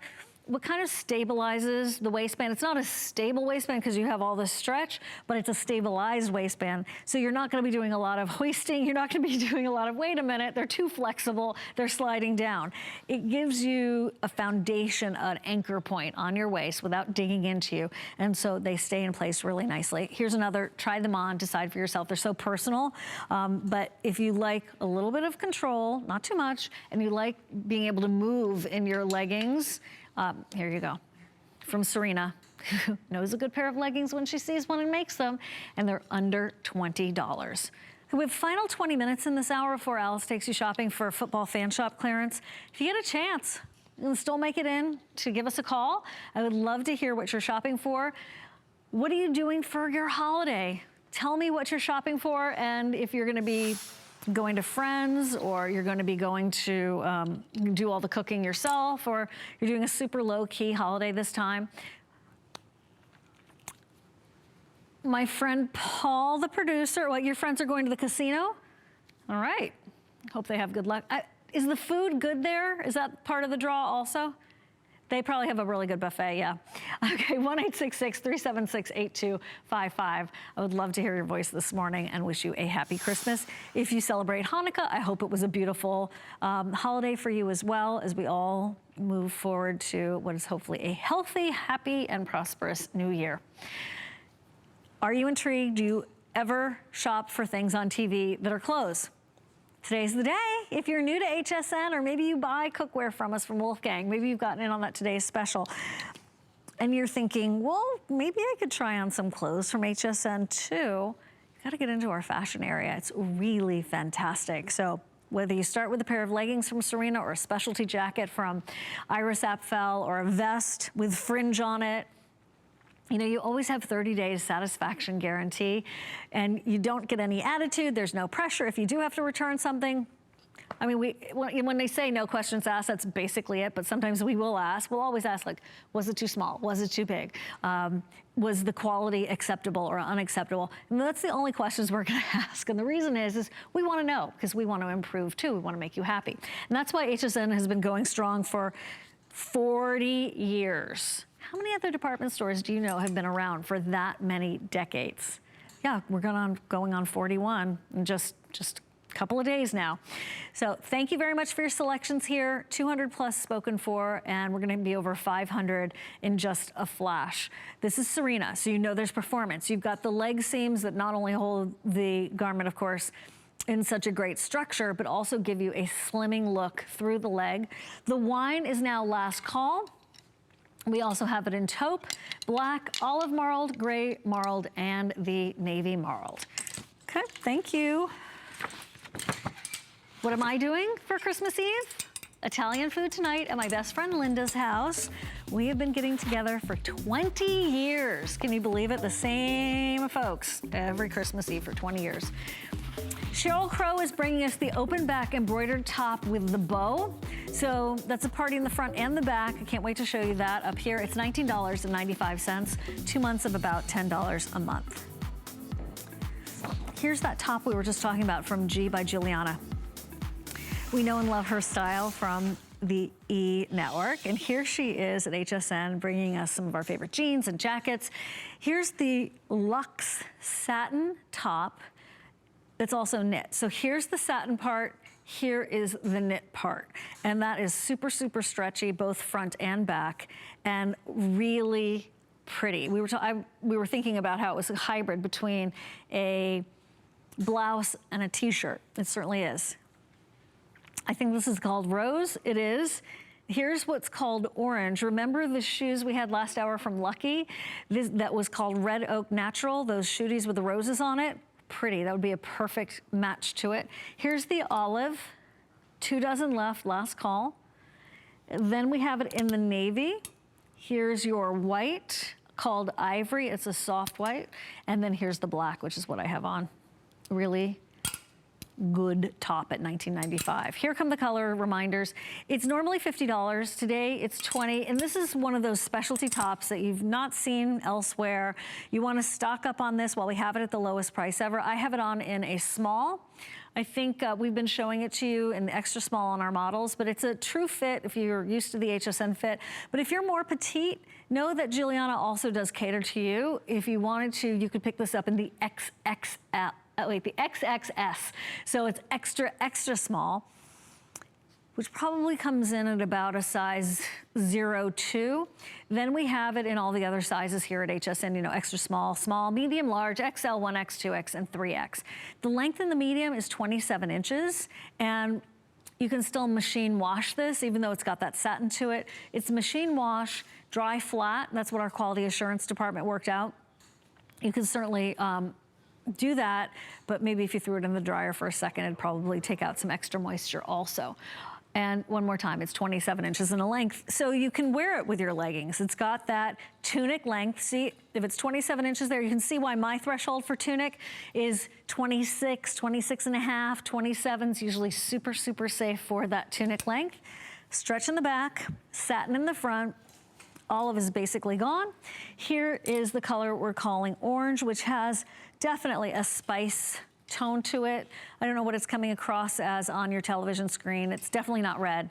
what kind of stabilizes the waistband. It's not a stable waistband because you have all this stretch, but it's a stabilized waistband. So you're not gonna be doing a lot of hoisting. You're not gonna be doing a lot of, wait a minute, they're too flexible, they're sliding down. It gives you a foundation, an anchor point on your waist without digging into you. And so they stay in place really nicely. Here's another, try them on, decide for yourself. They're so personal, but if you like a little bit of control, not too much, and you like being able to move in your leggings, here you go. From Serena, who knows a good pair of leggings when she sees one and makes them, and they're under $20. We have final 20 minutes in this hour before Alice takes you shopping for football fan shop clearance. If you get a chance and still make it in to give us a call, I would love to hear what you're shopping for. What are you doing for your holiday? Tell me what you're shopping for, and if you're gonna be going to friends, or you're gonna be going to do all the cooking yourself, or you're doing a super low-key holiday this time. My friend Paul, the producer, what, your friends are going to the casino? All right, hope they have good luck. Is the food good there? Is that part of the draw also? They probably have a really good buffet, yeah. Okay, 1-866-376-8255. I would love to hear your voice this morning and wish you a happy Christmas. If you celebrate Hanukkah, I hope it was a beautiful holiday for you as well, as we all move forward to what is hopefully a healthy, happy, and prosperous new year. Are you intrigued? Do you ever shop for things on TV that are clothes? Today's the day. If you're new to HSN, or maybe you buy cookware from us from Wolfgang, maybe you've gotten in on that today's special, and you're thinking, well, maybe I could try on some clothes from HSN too. You gotta get into our fashion area. It's really fantastic. So whether you start with a pair of leggings from Serena, or a specialty jacket from Iris Apfel, or a vest with fringe on it, you know, you always have 30 days satisfaction guarantee, and you don't get any attitude. There's no pressure. If you do have to return something, I mean, when they say no questions asked, that's basically it, but sometimes we will ask. We'll always ask, like, was it too small? Was it too big? Was the quality acceptable or unacceptable? And that's the only questions we're gonna ask. And the reason is we wanna know, because we wanna improve too. We wanna make you happy. And that's why HSN has been going strong for 40 years. How many other department stores do you know have been around for that many decades? Yeah, we're going on 41 in just a couple of days now. So thank you very much for your selections here. 200 plus spoken for, and we're gonna be over 500 in just a flash. This is Serena, so you know there's performance. You've got the leg seams that not only hold the garment, of course, in such a great structure, but also give you a slimming look through the leg. The wine is now last call. We also have it in taupe, black, olive marled, gray marled, and the navy marled. Okay, thank you. What am I doing for Christmas Eve? Italian food tonight at my best friend Linda's house. We have been getting together for 20 years. Can you believe it? The same folks every Christmas Eve for 20 years. Cheryl Crow is bringing us the open back embroidered top with the bow. So that's a party in the front and the back. I can't wait to show you that up here. It's $19.95, 2 months of about $10 a month. Here's that top we were just talking about from G by Giuliana. We know and love her style from the E Network, and here she is at HSN bringing us some of our favorite jeans and jackets. Here's the luxe satin top that's also knit. So here's the satin part, here is the knit part. And that is super, super stretchy, both front and back, and really pretty. We were thinking about how it was a hybrid between a blouse and a t-shirt. It certainly is. I think this is called Rose, it is. Here's what's called orange. Remember the shoes we had last hour from Lucky? That was called Red Oak Natural, those shooties with the roses on it. Pretty, that would be a perfect match to it. Here's the olive, 2 dozen left, last call. Then we have it in the navy. Here's your white, called Ivory, it's a soft white. And then here's the black, which is what I have on. Really good top at $19.95. Here come the color reminders. It's normally $50. Today it's $20, and this is one of those specialty tops that you've not seen elsewhere. You want to stock up on this while we have it at the lowest price ever. I have it on in a small. I think we've been showing it to you in extra small on our models, but it's a true fit if you're used to the HSN fit. But if you're more petite, know that Giuliana also does cater to you. If you wanted to, you could pick this up in the XXL, the XXS. So it's extra, extra small, which probably comes in at about a size 02. Then we have it in all the other sizes here at HSN, you know, extra small, small, medium, large, XL, 1X, 2X, and 3X. The length in the medium is 27 inches, and you can still machine wash this, even though it's got that satin to it. It's machine wash, dry flat. That's what our quality assurance department worked out. You can certainly do that, but maybe if you threw it in the dryer for a second, it'd probably take out some extra moisture also. And one more time, it's 27 inches in a length, so you can wear it with your leggings. It's got that tunic length. See, if it's 27 inches there, you can see why my threshold for tunic is 26, 26 and a half, 27 is usually super, super safe for that tunic length. Stretch in the back, satin in the front. Olive is basically gone. Here is the color we're calling orange, which has definitely a spice tone to it. I don't know what it's coming across as on your television screen. It's definitely not red.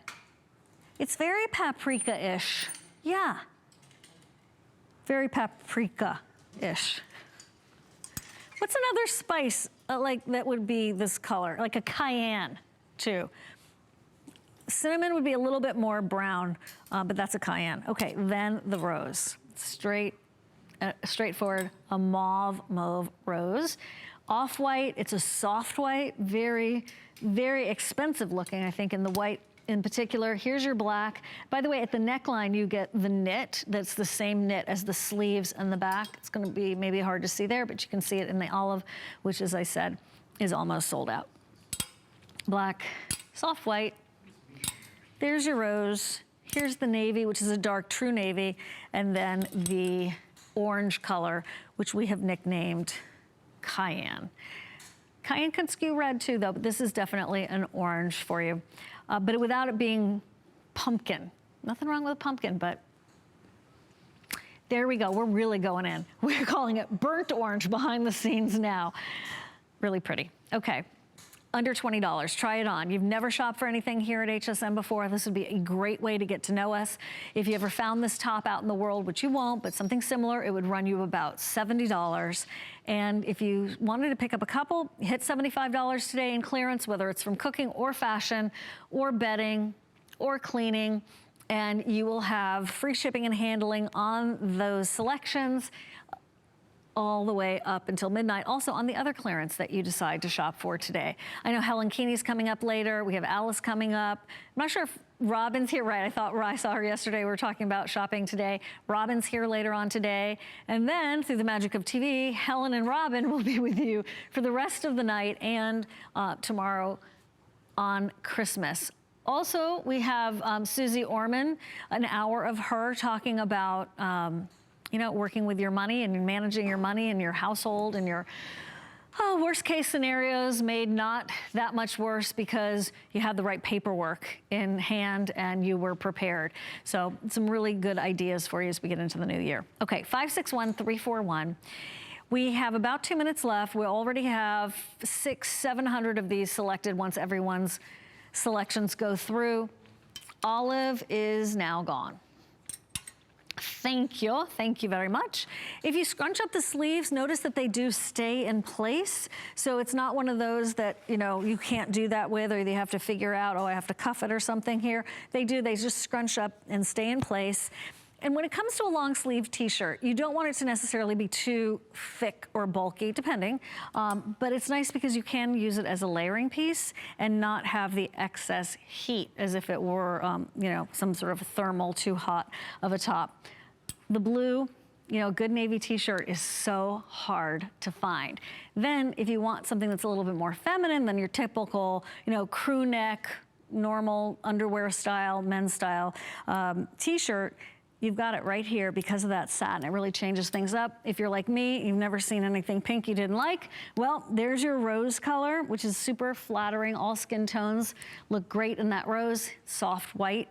It's very paprika-ish. Yeah. Very paprika-ish. What's another spice like that would be this color? Like a cayenne, too. Cinnamon would be a little bit more brown, but that's a cayenne. Okay, then the rose. Straightforward, a mauve rose. Off-white, it's a soft white, very, very expensive looking, I think, in the white in particular. Here's your black. By the way, at the neckline, you get the knit. That's the same knit as the sleeves and the back. It's gonna be maybe hard to see there, but you can see it in the olive, which, as I said, is almost sold out. Black, soft white. There's your rose. Here's the navy, which is a dark true navy, and then the orange color, which we have nicknamed cayenne. Cayenne can skew red too, though, but this is definitely an orange for you. But without it being pumpkin. Nothing wrong with pumpkin, but there we go. We're really going in. We're calling it burnt orange behind the scenes now. Really pretty. Okay. Under $20, try it on. You've never shopped for anything here at HSN before. This would be a great way to get to know us. If you ever found this top out in the world, which you won't, but something similar, it would run you about $70. And if you wanted to pick up a couple, hit $75 today in clearance, whether it's from cooking or fashion or bedding or cleaning, and you will have free shipping and handling on those selections all the way up until midnight. Also on the other clearance that you decide to shop for today. I know Helen Keeney's coming up later. We have Alice coming up. I'm not sure if Robin's here, right? I saw her yesterday. We were talking about shopping today. Robin's here later on today. And then through the magic of TV, Helen and Robin will be with you for the rest of the night and tomorrow on Christmas. Also, we have Susie Orman, an hour of her talking about you know, working with your money and managing your money and your household and your worst case scenarios made not that much worse because you had the right paperwork in hand and you were prepared. So some really good ideas for you as we get into the new year. Okay, 561-341. We have about 2 minutes left. We already have 600-700 of these selected once everyone's selections go through. Olive is now gone. Thank you very much. If you scrunch up the sleeves, notice that they do stay in place. So it's not one of those that, you know, you can't do that with, or you have to figure out, oh, I have to cuff it or something here. They just scrunch up and stay in place. And when it comes to a long sleeve t-shirt, you don't want it to necessarily be too thick or bulky, depending, but it's nice because you can use it as a layering piece and not have the excess heat as if it were, you know, some sort of thermal too hot of a top. The blue, you know, good navy t-shirt is so hard to find. Then if you want something that's a little bit more feminine than your typical, you know, crew neck, normal underwear style, men's style t-shirt, you've got it right here because of that satin. It really changes things up. If you're like me, you've never seen anything pink you didn't like, well, there's your rose color, which is super flattering. All skin tones look great in that rose. Soft white.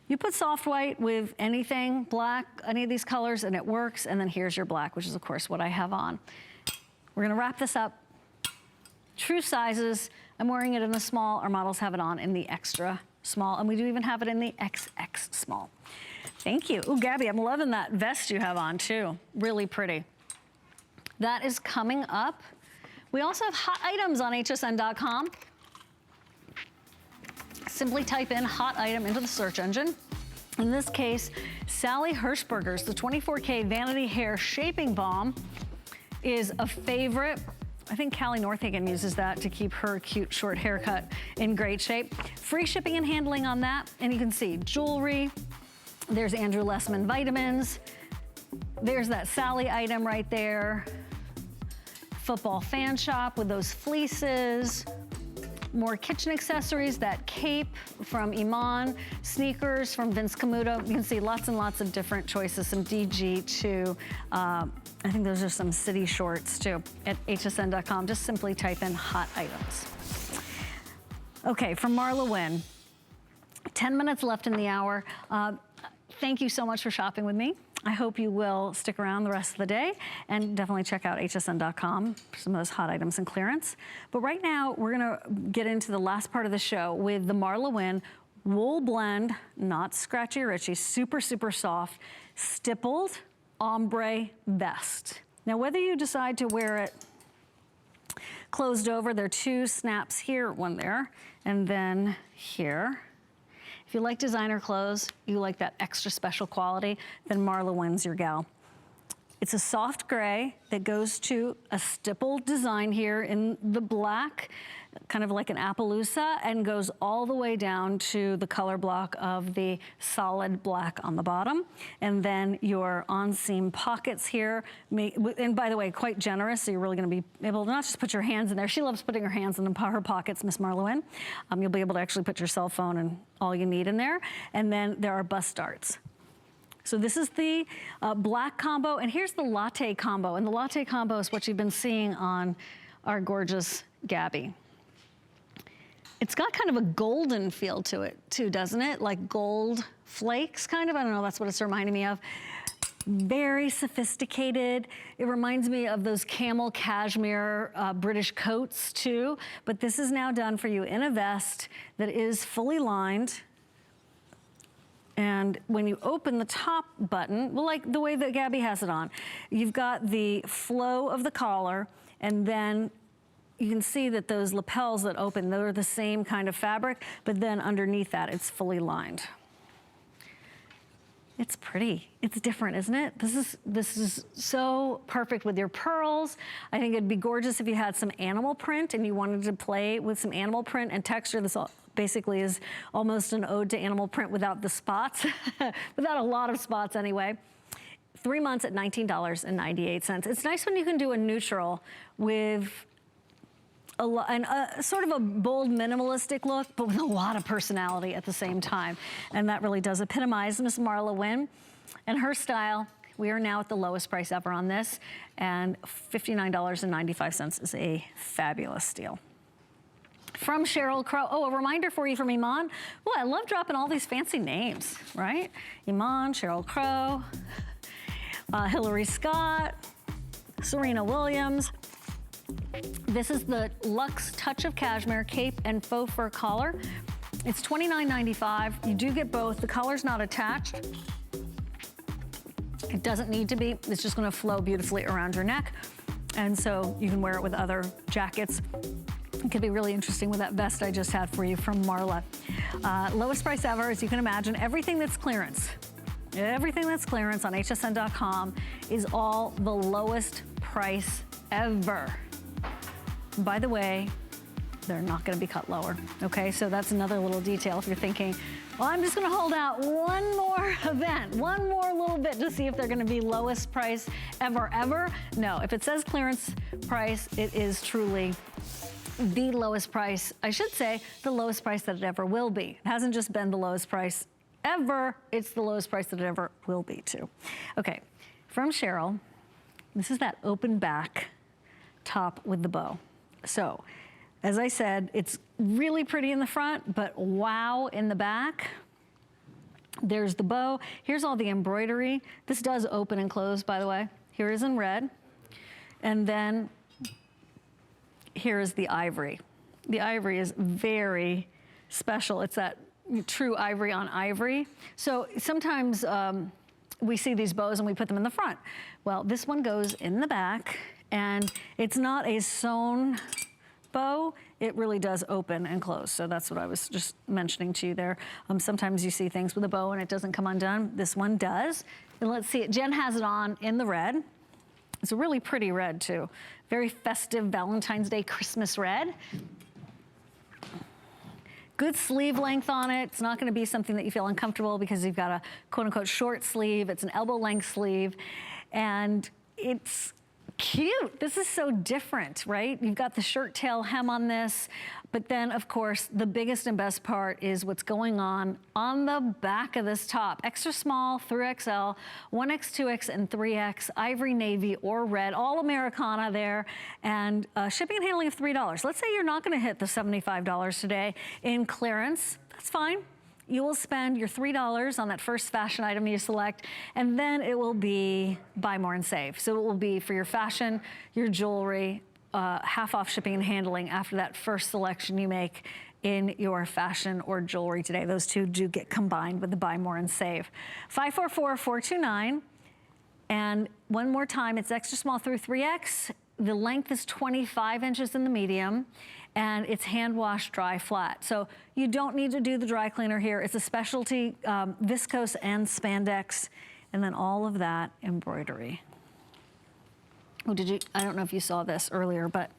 You put soft white with anything, black, any of these colors, and it works. And then here's your black, which is, of course, what I have on. We're gonna wrap this up. True sizes. I'm wearing it in the small. Our models have it on in the extra small, and we do even have it in the XX small. Thank you. Ooh, Gabby, I'm loving that vest you have on too. Really pretty. That is coming up. We also have hot items on hsn.com. Simply type in hot item into the search engine. In this case, Sally Hirschberger's, the 24K Vanity Hair Shaping Balm is a favorite. I think Callie Northagen uses that to keep her cute short haircut in great shape. Free shipping and handling on that. And you can see jewelry. There's Andrew Lessman vitamins. There's that Sally item right there. Football fan shop with those fleeces. More kitchen accessories, that cape from Iman, sneakers from Vince Camuto. You can see lots and lots of different choices, some DG too. I think those are some city shorts too at hsn.com. Just simply type in hot items. Okay, from Marla Wynne, 10 minutes left in the hour. Thank you so much for shopping with me. I hope you will stick around the rest of the day and definitely check out hsn.com for some of those hot items and clearance. But right now, we're gonna get into the last part of the show with the Marla Wynne wool blend, not scratchy or itchy, super, super soft, stippled ombre vest. Now, whether you decide to wear it closed over, there are two snaps here, one there, and then here. If you like designer clothes, you like that extra special quality, then Marla Wynne's your gal. It's a soft gray that goes to a stippled design here in the black, kind of like an Appaloosa, and goes all the way down to the color block of the solid black on the bottom. And then your on-seam pockets here, and by the way, quite generous, so you're really gonna be able to not just put your hands in there. She loves putting her hands in her pockets, Miss Marla Wynne. You'll be able to actually put your cell phone and all you need in there. And then there are bust darts. So this is the black combo, and here's the latte combo. And the latte combo is what you've been seeing on our gorgeous Gabby. It's got kind of a golden feel to it too, doesn't it? Like gold flakes, kind of. I don't know, that's what it's reminding me of. Very sophisticated. It reminds me of those camel cashmere British coats too. But this is now done for you in a vest that is fully lined. And when you open the top button, well, like the way that Gabby has it on, you've got the flow of the collar, and then you can see that those lapels that open, they're the same kind of fabric, but then underneath that, it's fully lined. It's pretty. It's different, isn't it? This is so perfect with your pearls. I think it'd be gorgeous if you had some animal print and you wanted to play with some animal print and texture. This basically is almost an ode to animal print without the spots, without a lot of spots anyway. 3 months at $19.98. It's nice when you can do a neutral with sort of a bold minimalistic look, but with a lot of personality at the same time. And that really does epitomize Miss Marla Wynne and her style. We are now at the lowest price ever on this, and $59.95 is a fabulous deal. From Cheryl Crow, oh, a reminder for you from Iman. Well, I love dropping all these fancy names, right? Iman, Cheryl Crow, Hillary Scott, Serena Williams. This is the Luxe Touch of Cashmere Cape and Faux Fur Collar. It's $29.95. You do get both. The collar's not attached. It doesn't need to be. It's just gonna flow beautifully around your neck. And so you can wear it with other jackets. It could be really interesting with that vest I just had for you from Marla. Lowest price ever, as you can imagine. Everything that's clearance on hsn.com is all the lowest price ever. By the way, they're not gonna be cut lower, okay? So that's another little detail if you're thinking, well, I'm just gonna hold out one more event, one more little bit to see if they're gonna be lowest price ever. No, if it says clearance price, it is truly the lowest price, I should say, the lowest price that it ever will be. It hasn't just been the lowest price ever, it's the lowest price that it ever will be too. Okay, from Cheryl, this is that open back top with the bow. So, as I said, it's really pretty in the front, but wow in the back. There's the bow. Here's all the embroidery. This does open and close, by the way. Here is in red. And then here is the ivory. The ivory is very special. It's that true ivory on ivory. So sometimes we see these bows and we put them in the front. Well, this one goes in the back, and it's not a sewn bow. It really does open and close. So that's what I was just mentioning to you there. Sometimes you see things with a bow and it doesn't come undone. This one does. And let's see it. Jen has it on in the red. It's a really pretty red too. Very festive Valentine's Day Christmas red. Good sleeve length on it. It's not gonna be something that you feel uncomfortable because you've got a quote unquote short sleeve. It's an elbow length sleeve, and it's cute. This is so different, right? You've got the shirt tail hem on this, but then of course, the biggest and best part is what's going on the back of this top. Extra small through XL, 1X, 2X, and 3X, ivory, navy, or red, all Americana there, and shipping and handling of $3. Let's say you're not gonna hit the $75 today in clearance, that's fine. You will spend your $3 on that first fashion item you select, and then it will be buy more and save. So it will be for your fashion, your jewelry, half off shipping and handling after that first selection you make in your fashion or jewelry today. Those two do get combined with the buy more and save. 544-429, and one more time, it's extra small through 3X. The length is 25 inches in the medium, and it's hand wash, dry, flat. So you don't need to do the dry cleaner here. It's a specialty viscose and spandex, and then all of that embroidery. Oh, I don't know if you saw this earlier, but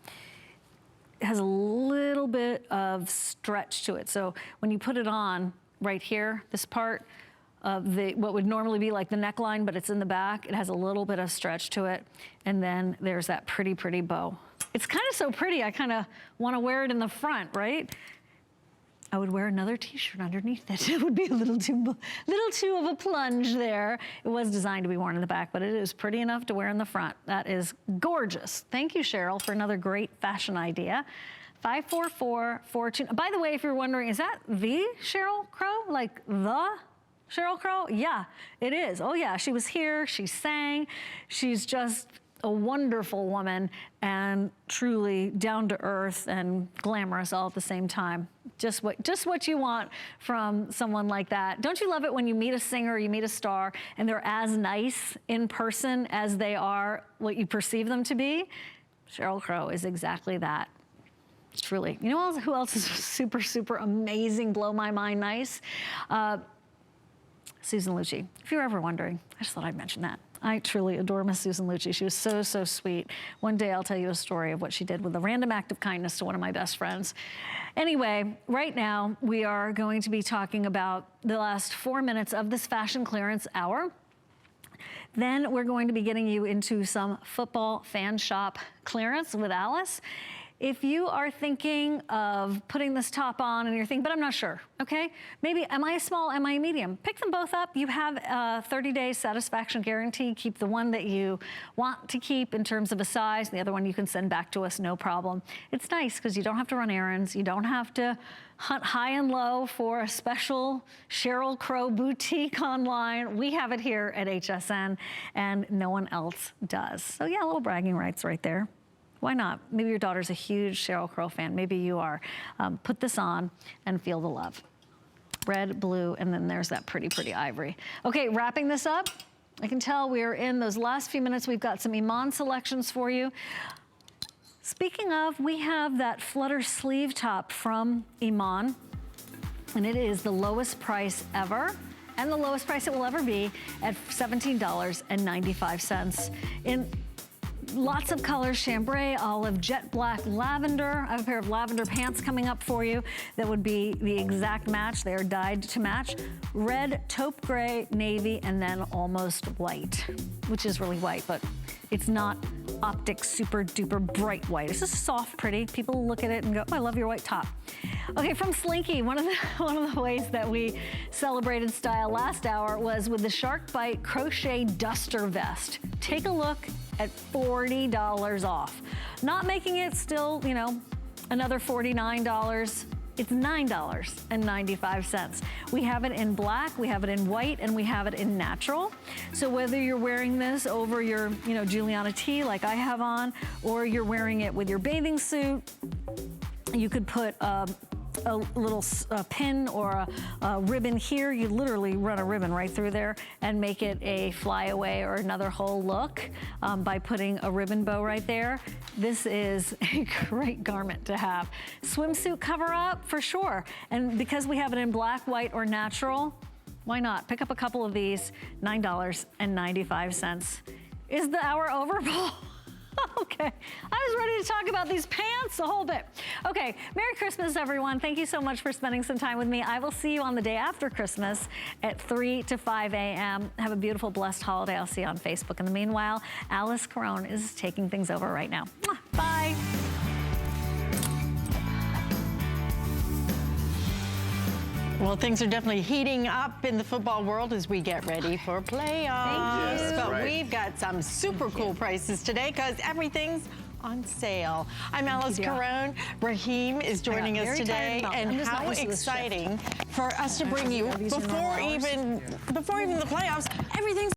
it has a little bit of stretch to it. So when you put it on right here, this part of what would normally be like the neckline, but it's in the back, it has a little bit of stretch to it. And then there's that pretty, pretty bow. It's kind of so pretty, I kind of want to wear it in the front, right? I would wear another t-shirt underneath it. It would be a little too of a plunge there. It was designed to be worn in the back, but it is pretty enough to wear in the front. That is gorgeous. Thank you, Cheryl, for another great fashion idea. 544-429. By the way, if you're wondering, is that the Cheryl Crow? Like the Cheryl Crow? Yeah, it is. Oh yeah, she was here, she sang. She's just a wonderful woman and truly down to earth and glamorous all at the same time. Just what you want from someone like that. Don't you love it when you meet a singer, you meet a star, and they're as nice in person as they are what you perceive them to be? Cheryl Crow is exactly that. Truly. You know who else is super, super amazing, blow my mind nice? Susan Lucci. If you're ever wondering, I just thought I'd mention that. I truly adore Miss Susan Lucci. She was so, so sweet. One day I'll tell you a story of what she did with a random act of kindness to one of my best friends. Anyway, right now we are going to be talking about the last 4 minutes of this fashion clearance hour. Then we're going to be getting you into some football fan shop clearance with Alice. If you are thinking of putting this top on and you're thinking, but I'm not sure, okay? Maybe, am I a small, am I a medium? Pick them both up. You have a 30-day satisfaction guarantee. Keep the one that you want to keep in terms of a size. The other one you can send back to us, no problem. It's nice because you don't have to run errands. You don't have to hunt high and low for a special Cheryl Crow boutique online. We have it here at HSN, and no one else does. So yeah, a little bragging rights right there. Why not? Maybe your daughter's a huge Cheryl Crow fan. Maybe you are. Put this on and feel the love. Red, blue, and then there's that pretty, pretty ivory. Okay, wrapping this up. I can tell we're in those last few minutes. We've got some Iman selections for you. Speaking of, we have that flutter sleeve top from Iman, and it is the lowest price ever, and the lowest price it will ever be at $17.95. In lots of colors, chambray, olive, jet black, lavender. I have a pair of lavender pants coming up for you that would be the exact match. They are dyed to match. Red, taupe gray, navy, and then almost white, which is really white, but it's not optic super duper bright white. It's just soft, pretty. People look at it and go, oh, I love your white top. Okay, from Slinky, one of the ways that we celebrated style last hour was with the Shark Bite crochet duster vest. Take a look at $40 off. Not making it still, you know, another $49 it's $9.95. We have it in black, we have it in white, and we have it in natural. So whether you're wearing this over your, Giuliana tee like I have on, or you're wearing it with your bathing suit, you could put a little pin or a ribbon here. You literally run a ribbon right through there and make it a flyaway or another whole look by putting a ribbon bow right there. This is a great garment to have. Swimsuit cover up for sure. And because we have it in black, white, or natural, why not? Pick up a couple of these, $9.95. Is the hour over, Paul? Okay, I was ready to talk about these pants a whole bit. Okay, Merry Christmas, everyone. Thank you so much for spending some time with me. I will see you on the day after Christmas at 3 to 5 a.m. Have a beautiful, blessed holiday. I'll see you on Facebook. In the meanwhile, Alice Carone is taking things over right now. Bye. Well, things are definitely heating up in the football world as we get ready for playoffs. Thank you. But we've got some super cool prices today because everything's on sale. I'm Alice Carone. Raheem is joining us today, and how exciting for us to bring you before even the playoffs. Everything's